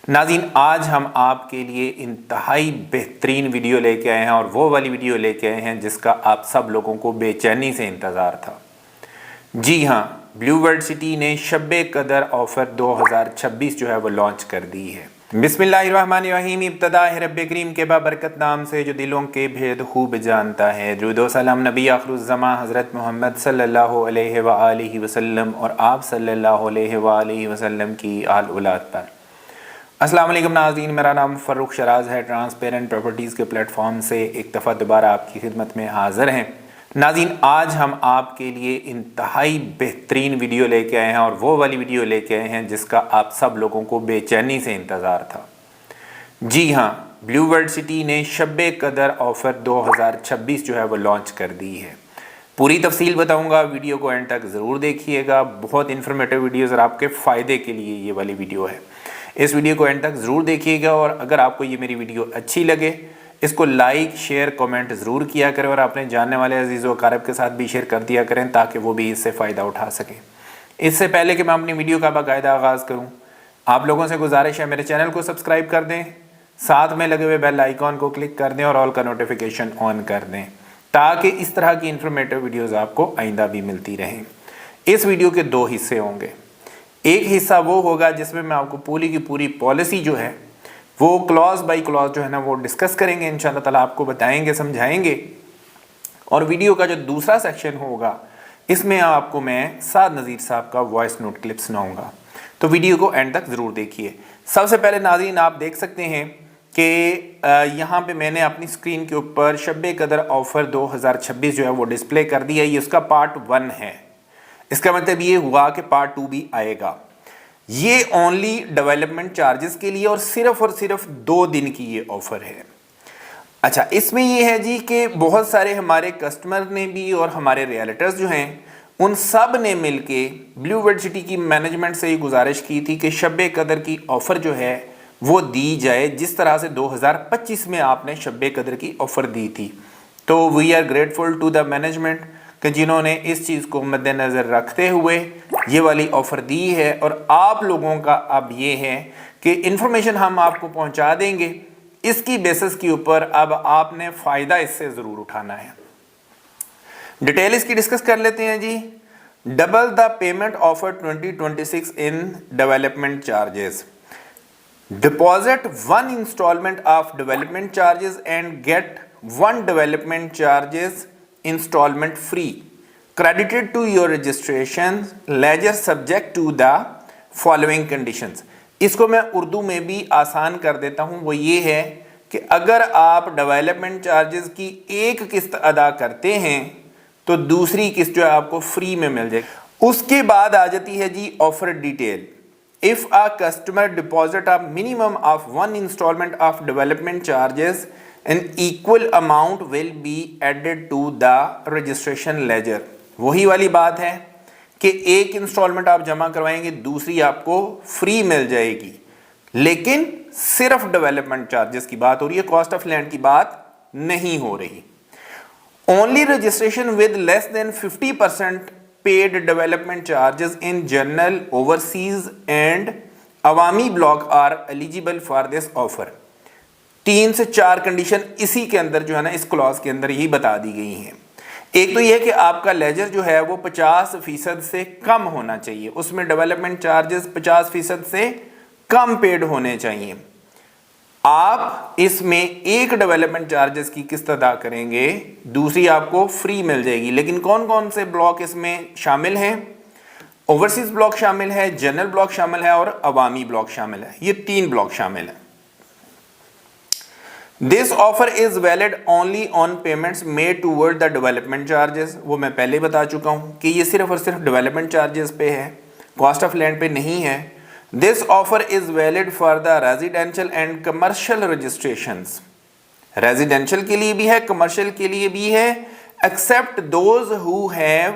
नाज़रीन, आज हम आपके लिए इंतहाई बेहतरीन वीडियो लेके आए हैं और वो वाली वीडियो लेके आए हैं जिसका आप सब लोगों को बेचैनी से इंतज़ार था। जी हाँ, ब्लू वर्ल्ड सिटी ने शब्बे कदर ऑफ़र 2026 जो है वो लॉन्च कर दी है। बिस्मिल्लाहिर्रहमानिर्रहीम, इब्तदा है रब्बे करीम के बाबरकत नाम से जो दिलों के भेद खूब जानता है। दुरूद व सलाम नबी आखिरुज़्ज़मा हज़रत मोहम्मद सल्लल्लाहु अलैहि व आलिहि वसल्लम और आप सल्लल्लाहु अलैहि व आलिहि वसल्लम की आल औलाद पर। अस्सलाम वालेकुम नाज़रीन, मेरा नाम फ़र्रुख शराज है। ट्रांसपेरेंट प्रॉपर्टीज़ के प्लेटफॉर्म से एक दफ़ा दोबारा आपकी खिदमत में हाज़िर हैं। नाज़रीन, आज हम आपके लिए इंतहाई बेहतरीन वीडियो लेके आए हैं और वो वाली वीडियो लेके आए हैं जिसका आप सब लोगों को बेचैनी से इंतज़ार था। जी हाँ, ब्लू वर्ल्ड सिटी ने शब्बे कदर ऑफ़र 2026 जो है वो लॉन्च कर दी है। पूरी तफसील बताऊंगा, वीडियो को एंड तक ज़रूर देखिएगा। बहुत इन्फॉर्मेटिव वीडियोज़ और आपके फ़ायदे के लिए ये वाली वीडियो है। इस वीडियो को एंड तक ज़रूर देखिएगा और अगर आपको ये मेरी वीडियो अच्छी लगे इसको लाइक शेयर कमेंट ज़रूर किया करें और अपने जानने वाले अजीज़ व अकारिब के साथ भी शेयर कर दिया करें ताकि वो भी इससे फ़ायदा उठा सकें। इससे पहले कि मैं अपनी वीडियो का बाकायदा आगाज़ करूँ, आप लोगों से गुजारिश है मेरे चैनल को सब्सक्राइब कर दें, साथ में लगे हुए बेल आइकॉन को क्लिक कर दें और ऑल का नोटिफिकेशन ऑन कर दें ताकि इस तरह की इन्फॉर्मेटिव वीडियोज़ आपको आइंदा भी मिलती रहें। इस वीडियो के दो हिस्से होंगे। एक हिस्सा वो होगा जिसमें मैं आपको पूरी की पूरी पॉलिसी जो है वो क्लॉज बाय क्लॉज जो है ना वो डिस्कस करेंगे, इंशाल्लाह ताला आपको बताएंगे समझाएंगे। और वीडियो का जो दूसरा सेक्शन होगा इसमें आपको मैं साद नज़ीर साहब का वॉइस नोट क्लिप सुनाऊंगा, तो वीडियो को एंड तक ज़रूर देखिए। सबसे पहले नाज़रीन, आप देख सकते हैं कि यहाँ पे मैंने अपनी स्क्रीन के ऊपर शब्बे कदर ऑफ़र 2026 जो है वो डिस्प्ले कर दिया। ये उसका पार्ट 1 है। इसका मतलब ये हुआ कि पार्ट 2 भी आएगा। ये ओनली डेवलपमेंट चार्जेस के लिए और सिर्फ 2 दिन की ये ऑफर है। अच्छा, इसमें ये है जी कि बहुत सारे हमारे कस्टमर ने भी और हमारे रियल्टर्स जो हैं उन सब ने मिलके ब्लू वर्ल्ड सिटी की मैनेजमेंट से ये गुजारिश की थी कि शब्बे कदर की ऑफर जो है वो दी जाए जिस तरह से 2025 में आपने शब्बे कदर की ऑफर दी थी। तो we are grateful to the management कि जिन्होंने इस चीज़ को मद्देनज़र रखते हुए ये वाली ऑफ़र दी है। और आप लोगों का अब ये है कि इन्फॉर्मेशन हम आपको पहुंचा देंगे, इसकी बेसिस के ऊपर अब आपने फ़ायदा इससे ज़रूर उठाना है। डिटेल इसकी डिस्कस कर लेते हैं जी। Double the payment offer 2026 in development charges. Deposit 1 instalment of development charges and get 1 development charges installment free credited to your registration ledger subject to the following conditions। इसको मैं उर्दू में भी आसान कर देता हूं, वो ये है कि अगर आप डेवलपमेंट चार्जेस की एक किस्त अदा करते हैं तो दूसरी किस्त जो है आपको फ्री में मिल जाएगी। उसके बाद आ जाती है जी offer detail. If a customer deposit a minimum of 1 instalment of development charges an equal amount will be added to the registration ledger। वही वाली बात है कि एक इंस्टॉलमेंट आप जमा करवाएंगे दूसरी आपको फ्री मिल जाएगी, लेकिन सिर्फ डेवलपमेंट चार्जेस की बात हो रही है, कॉस्ट ऑफ लैंड की बात नहीं हो रही। Only registration with less than 50% paid development charges in general overseas and अवामी block are eligible for this offer. 3 से 4 कंडीशन इसी के अंदर जो है ना इस क्लॉज के अंदर ही बता दी गई हैं। एक तो यह कि आपका लेजर जो है वो 50% से कम होना चाहिए, उसमें डेवलपमेंट चार्जेस 50% से कम पेड होने चाहिए। आप इसमें एक डेवलपमेंट चार्जेस की किस्त अदा करेंगे, दूसरी आपको फ्री मिल जाएगी। लेकिन कौन कौन से ब्लॉक इसमें शामिल हैं? ओवरसीज ब्लॉक शामिल है, जनरल ब्लॉक शामिल है और अवामी ब्लॉक शामिल है। ये 3 ब्लॉक शामिल है। This offer is valid only on payments made toward the development charges. वो मैं पहले बता चुका हूं कि ये सिर्फ और सिर्फ डेवलपमेंट चार्जेस पे है, कॉस्ट ऑफ लैंड पे नहीं है। This offer is valid for the residential and commercial registrations. Residential के लिए भी है, कमर्शियल के लिए भी है, except those who have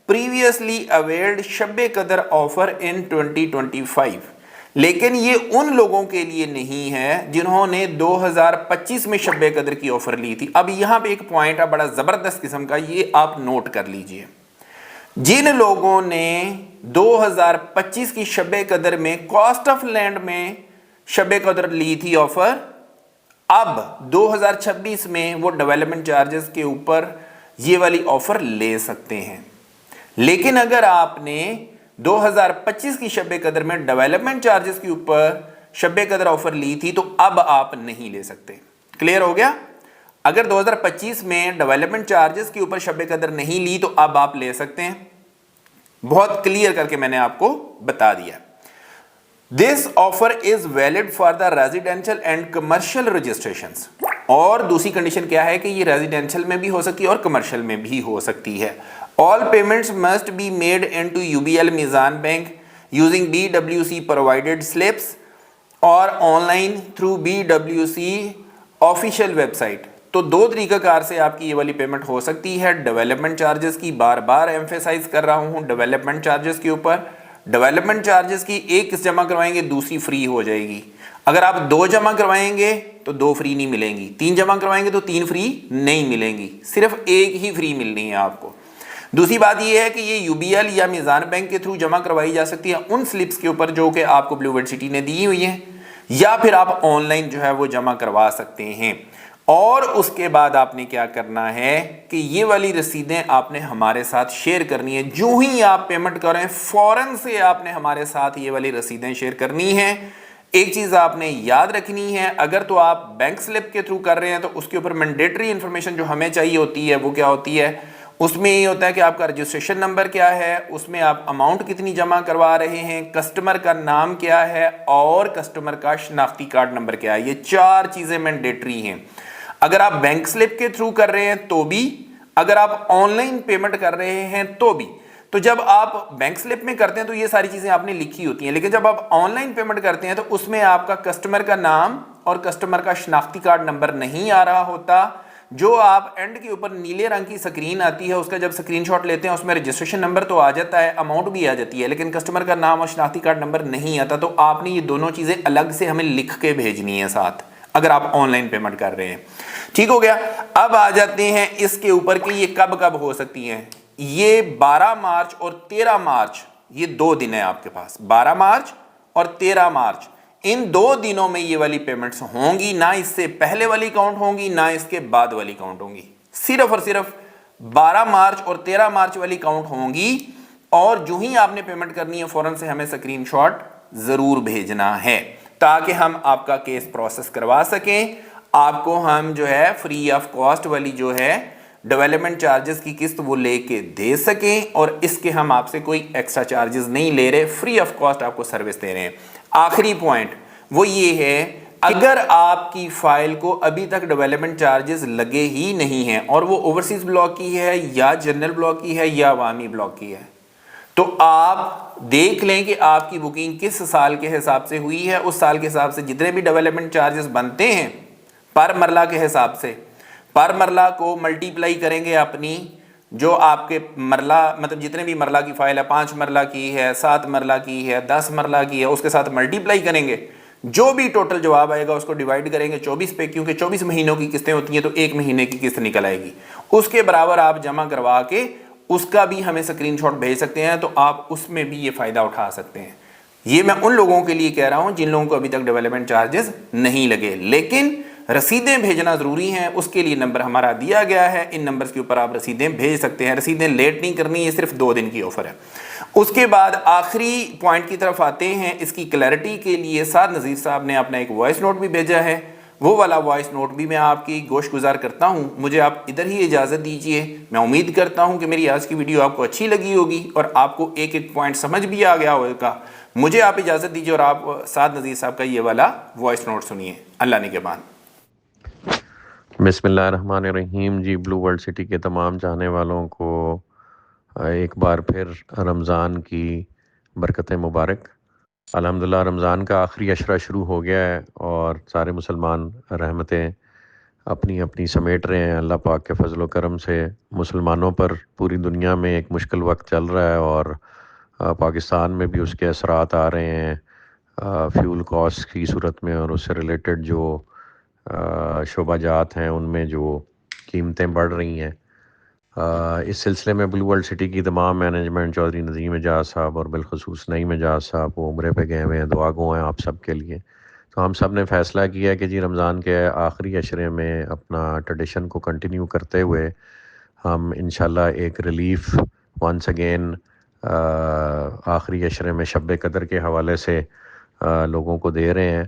previously availed Shabe Qadr offer इन 2025। लेकिन ये उन लोगों के लिए नहीं है जिन्होंने 2025 में शब्बे कदर की ऑफर ली थी। अब यहां पे एक पॉइंट है बड़ा जबरदस्त किस्म का, ये आप नोट कर लीजिए। जिन लोगों ने 2025 की शब्बे कदर में कॉस्ट ऑफ लैंड में शब कदर ली थी ऑफर, अब 2026 में वो डेवलपमेंट चार्जेस के ऊपर ये वाली ऑफर ले सकते हैं। लेकिन अगर आपने 2025 की शब कदर में डेवलपमेंट चार्जेस के ऊपर शब कदर ऑफर ली थी तो अब आप नहीं ले सकते। क्लियर हो गया? अगर 2025 में डेवलपमेंट चार्जेस के ऊपर शब कदर नहीं ली तो अब आप ले सकते हैं। बहुत क्लियर करके मैंने आपको बता दिया। This offer is valid for the residential and commercial registrations. और दूसरी कंडीशन क्या है कि ये रेजिडेंशियल में भी हो सकती है और कमर्शियल में भी हो सकती है। All payments must be made into UBL Meezan bank using BWC provided slips और online through BWC official website. तो दो तरीकाकार से आपकी ये वाली पेमेंट हो सकती है। डेवलपमेंट चार्जेस की बार बार एम्फेसाइज कर रहा हूँ डेवलपमेंट चार्जेस के ऊपर। डेवलपमेंट चार्जेस की एक जमा करवाएंगे दूसरी फ्री हो जाएगी। अगर आप 2 जमा करवाएंगे तो 2 फ्री नहीं मिलेंगी, 3 जमा करवाएंगे तो 3 फ्री नहीं मिलेंगी, सिर्फ एक ही फ्री मिलनी है आपको। दूसरी बात यह है कि ये यूबीएल या मीज़ान बैंक के थ्रू जमा करवाई जा सकती है उन स्लिप्स के ऊपर जो कि आपको ब्लू वर्ल्ड सिटी ने दी हुई है, या फिर आप ऑनलाइन जो है वो जमा करवा सकते हैं। और उसके बाद आपने क्या करना है कि ये वाली रसीदें आपने हमारे साथ शेयर करनी है। जो ही आप पेमेंट करें फौरन से आपने हमारे साथ ये वाली रसीदें शेयर करनी है। एक चीज़ आपने याद रखनी है, अगर तो आप बैंक स्लिप के थ्रू कर रहे हैं तो उसके ऊपर मैंडेटरी इंफॉर्मेशन जो हमें चाहिए होती है वो क्या होती है, उसमें ये होता है कि आपका रजिस्ट्रेशन नंबर क्या है, उसमें आप अमाउंट कितनी जमा करवा रहे हैं, कस्टमर का नाम क्या है और कस्टमर का शनाख्ती कार्ड नंबर क्या है। ये 4 चीज़ें मैंडेटरी हैं। अगर आप बैंक स्लिप के थ्रू कर रहे हैं तो भी, अगर आप ऑनलाइन पेमेंट कर रहे हैं तो भी। तो जब आप बैंक स्लिप में करते हैं तो ये सारी चीज़ें आपने लिखी होती हैं, लेकिन जब आप ऑनलाइन पेमेंट करते हैं तो उसमें आपका कस्टमर का नाम और कस्टमर का शनाख्ती कार्ड नंबर नहीं आ रहा होता। जो आप एंड के ऊपर नीले रंग की स्क्रीन आती है उसका जब स्क्रीनशॉट लेते हैं उसमें रजिस्ट्रेशन नंबर तो आ जाता है, अमाउंट भी आ जाती है, लेकिन कस्टमर का नाम और शनाख्ती कार्ड नंबर नहीं आता। तो आपने ये दोनों चीज़ें अलग से हमें लिख के भेजनी है साथ, अगर आप ऑनलाइन पेमेंट कर रहे हैं। ठीक हो गया? अब आ जाते हैं इसके ऊपर कि ये कब कब हो सकती हैं। ये 12 मार्च और 13 मार्च, ये 2 दिन है आपके पास, 12 मार्च और 13 मार्च। इन 2 दिनों में ये वाली पेमेंट्स होंगी, ना इससे पहले वाली काउंट होंगी ना इसके बाद वाली काउंट होंगी। सिर्फ और सिर्फ 12 मार्च और 13 मार्च वाली काउंट होंगी। और जो ही आपने पेमेंट करनी है फौरन से हमें स्क्रीनशॉट जरूर भेजना है ताकि हम आपका केस प्रोसेस करवा सकें। आपको हम जो है फ्री ऑफ कॉस्ट वाली जो है डेवलपमेंट चार्जेस की किस्त वो लेके दे सकें, और इसके हम आपसे कोई एक्स्ट्रा चार्जेस नहीं ले रहे, फ्री ऑफ कॉस्ट आपको सर्विस दे रहे हैं। आखिरी पॉइंट वो ये है, अगर आपकी फाइल को अभी तक डेवलपमेंट चार्जेस लगे ही नहीं हैं और वो ओवरसीज ब्लॉक की है या जनरल ब्लॉक की है या अवामी ब्लॉक की है, तो आप देख लें कि आपकी बुकिंग किस साल के हिसाब से हुई है। उस साल के हिसाब से जितने भी डेवलपमेंट चार्जेस बनते हैं पर मरला के हिसाब से, पर मरला को मल्टीप्लाई करेंगे अपनी जो आपके मरला, मतलब जितने भी मरला की फाइल है, 5 मरला की है, 7 मरला की है, 10 मरला की है, उसके साथ मल्टीप्लाई करेंगे। जो भी टोटल जवाब आएगा उसको डिवाइड करेंगे 24 पे, क्योंकि 24 महीनों की किस्तें होती हैं तो 1 महीने की किस्त निकल आएगी। उसके बराबर आप जमा करवा के उसका भी हमें स्क्रीनशॉट भेज सकते हैं, तो आप उसमें भी ये फ़ायदा उठा सकते हैं। ये मैं उन लोगों के लिए कह रहा हूँ जिन लोगों को अभी तक डेवलपमेंट चार्जेस नहीं लगे, लेकिन रसीदें भेजना ज़रूरी हैं। उसके लिए नंबर हमारा दिया गया है, इन नंबर्स के ऊपर आप रसीदें भेज सकते हैं। रसीदें लेट नहीं करनी है, सिर्फ 2 दिन की ऑफर है। उसके बाद आखिरी पॉइंट की तरफ आते हैं। इसकी क्लैरिटी के लिए साद नज़ीर साहब ने अपना एक वॉइस नोट भी भेजा है, वो वाला वॉइस नोट भी मैं आपकी गोश गुजार करता हूँ। मुझे आप इधर ही इजाज़त दीजिए। मैं उम्मीद करता हूँ कि मेरी आज की वीडियो आपको अच्छी लगी होगी और आपको एक एक पॉइंट समझ भी आ गया होगा। मुझे आप इजाज़त दीजिए और आप साद नज़ीर साहब का ये वाला वॉइस नोट सुनिए। अल्लाह निगहबान। बिस्मिल्लाहिर्रहमानिर्रहीम। जी, ब्लू वर्ल्ड सिटी के तमाम चाहने वालों को एक बार फिर रमज़ान की बरकत मुबारक। अल्हम्दुलिल्लाह रमज़ान का आखिरी अशरा शुरू हो गया है और सारे मुसलमान रहमतें अपनी अपनी समेट रहे हैं। अल्लाह पाक के फजल व करम से मुसलमानों पर पूरी दुनिया में एक मुश्किल वक्त चल रहा है और पाकिस्तान में भी उसके असरात आ रहे हैं फ्यूल कॉस्ट की सूरत में, और उससे रिलेटेड जो शोबाजात हैं उनमें जो कीमतें बढ़ रही हैं। इस सिलसिले में ब्लू वर्ल्ड सिटी की तमाम मैनेजमेंट, चौधरी नज़ीम एजाज साहब और बिलखसूस नईम एजाज साहब वो उम्रे पे गए हुए हैं, दुआ गो हैं आप सब के लिए। تو ہم سب نے فیصلہ کیا کہ جی رمضان کے آخری عشرے میں اپنا ٹریڈیشن کو کنٹینیو کرتے ہوئے ہم انشاءاللہ ایک ریلیف ونس اگین آخری عشرے میں شب قدر کے حوالے سے لوگوں کو دے رہے ہیں.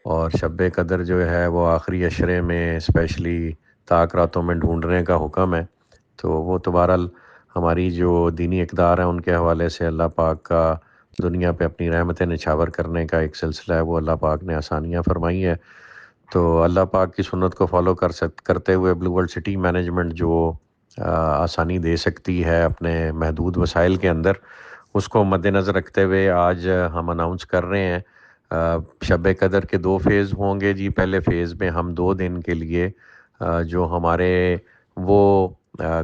اور شب قدر جو ہے وہ آخری عشرے میں اسپیشلی طاق راتوں میں ڈھونڈنے کا حکم ہے. تو وہ تو بہرحال ہماری جو دینی اقدار ہیں ان کے حوالے سے اللہ پاک کا دنیا پہ اپنی رحمتیں نچھاور کرنے کا ایک سلسلہ ہے، وہ اللہ پاک نے آسانیاں فرمائی ہے. تو اللہ پاک کی سنت کو فالو کرتے ہوئے بلو ورلڈ سٹی مینجمنٹ جو آسانی دے سکتی ہے اپنے محدود وسائل کے اندر، اس کو مد نظر رکھتے ہوئے آج ہم اناؤنس کر رہے ہیں شب قدر کے 2 فیز ہوں گے جی. پہلے فیز میں ہم 2 دن کے لیے جو ہمارے وہ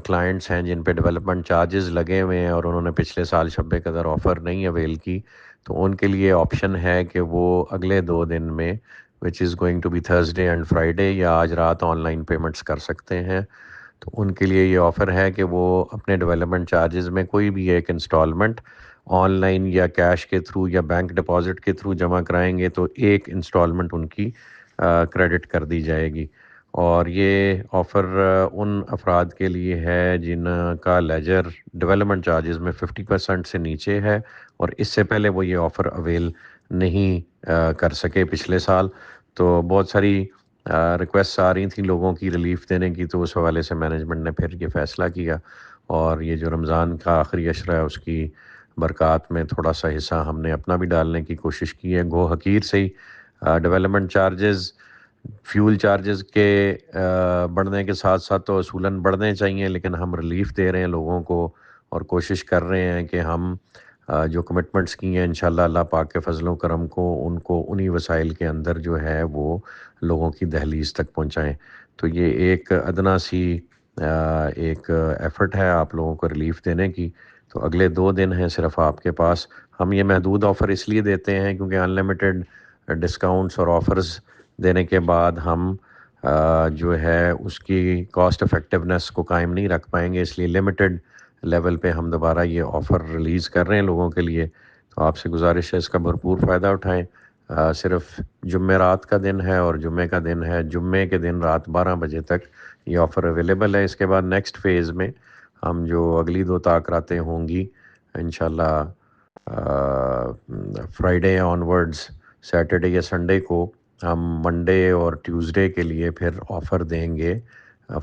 کلائنٹس ہیں جن پہ ڈیولپمنٹ چارجز لگے ہوئے ہیں اور انہوں نے پچھلے سال شب قدر آفر نہیں اویل کی، تو ان کے لیے آپشن ہے کہ وہ اگلے 2 دن میں which is going to be Thursday and Friday یا آج رات آن لائن پیمنٹس کر سکتے ہیں. تو ان کے لیے یہ آفر ہے کہ وہ اپنے ڈیولپمنٹ چارجز میں کوئی بھی ایک انسٹالمنٹ آن لائن یا کیش کے تھرو یا بینک ڈپازٹ کے تھرو جمع کرائیں گے تو ایک انسٹالمنٹ ان کی کریڈٹ کر دی جائے گی. اور یہ آفر ان افراد کے لیے ہے جن کا لیجر ڈیولپمنٹ چارجز میں 50% سے نیچے ہے اور اس سے پہلے وہ یہ آفر اویل نہیں کر سکے پچھلے سال. تو بہت ساری ریکویسٹ آ رہی تھیں لوگوں کی ریلیف دینے کی، تو اس حوالے سے مینجمنٹ نے پھر یہ فیصلہ کیا اور یہ جو رمضان کا آخری عشرہ ہے اس کی برکات میں تھوڑا سا حصہ ہم نے اپنا بھی ڈالنے کی کوشش کی ہے. گو حقیر سے ہی ڈیولپمنٹ چارجز فیول چارجز کے بڑھنے کے ساتھ ساتھ تو اصولاً بڑھنے چاہیے، لیکن ہم ریلیف دے رہے ہیں لوگوں کو اور کوشش کر رہے ہیں کہ ہم جو کمٹمنٹس کی ہیں انشاءاللہ اللہ پاک کے فضل و کرم کو ان کو انہی وسائل کے اندر جو ہے وہ لوگوں کی دہلیز تک پہنچائیں. تو یہ ایک ادنا سی ایک ایفرٹ ہے آپ لوگوں کو ریلیف دینے کی. تو اگلے 2 دن ہیں صرف آپ کے پاس. ہم یہ محدود آفر اس لیے دیتے ہیں کیونکہ انلمیٹڈ ڈسکاؤنٹس اور آفرز دینے کے بعد ہم جو ہے اس کی کاسٹ افیکٹونیس کو قائم نہیں رکھ پائیں گے، اس لیے لمیٹڈ لیول پہ ہم دوبارہ یہ آفر ریلیز کر رہے ہیں لوگوں کے لیے. تو آپ سے گزارش ہے اس کا بھرپور فائدہ اٹھائیں. صرف جمعرات کا دن ہے اور جمعے کا دن ہے، جمعے کے دن رات 12 بجے تک یہ آفر اویلیبل ہے. اس کے بعد نیکسٹ فیز میں ہم جو اگلی 2 طاق راتیں ہوں گی انشاءاللہ فرائیڈے آن ورڈز سیٹرڈے یا سنڈے کو ہم منڈے اور ٹیوزڈے کے لیے پھر آفر دیں گے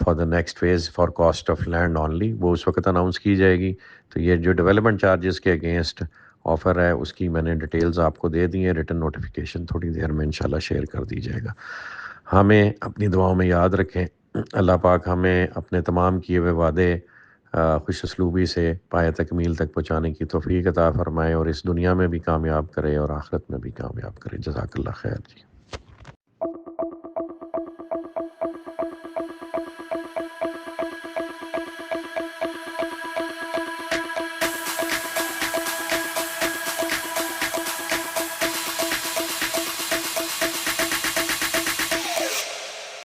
for the next phase for cost of land only. وہ اس وقت اناؤنس کی جائے گی. تو یہ جو ڈیولپمنٹ چارجز کے اگینسٹ آفر ہے اس کی میں نے ڈیٹیلز آپ کو دے دی ہیں، ریٹن نوٹیفیکیشن تھوڑی دیر میں انشاءاللہ شیئر کر دی جائے گا. ہمیں اپنی دعاؤں میں یاد رکھیں. اللہ پاک ہمیں اپنے تمام کیے ہوئے وعدے خوش اسلوبی سے پایہ تکمیل تک پہنچانے کی توفیق عطا فرمائے اور اس دنیا میں بھی کامیاب کرے اور آخرت میں بھی کامیاب کرے. جزاک اللہ خیر جی.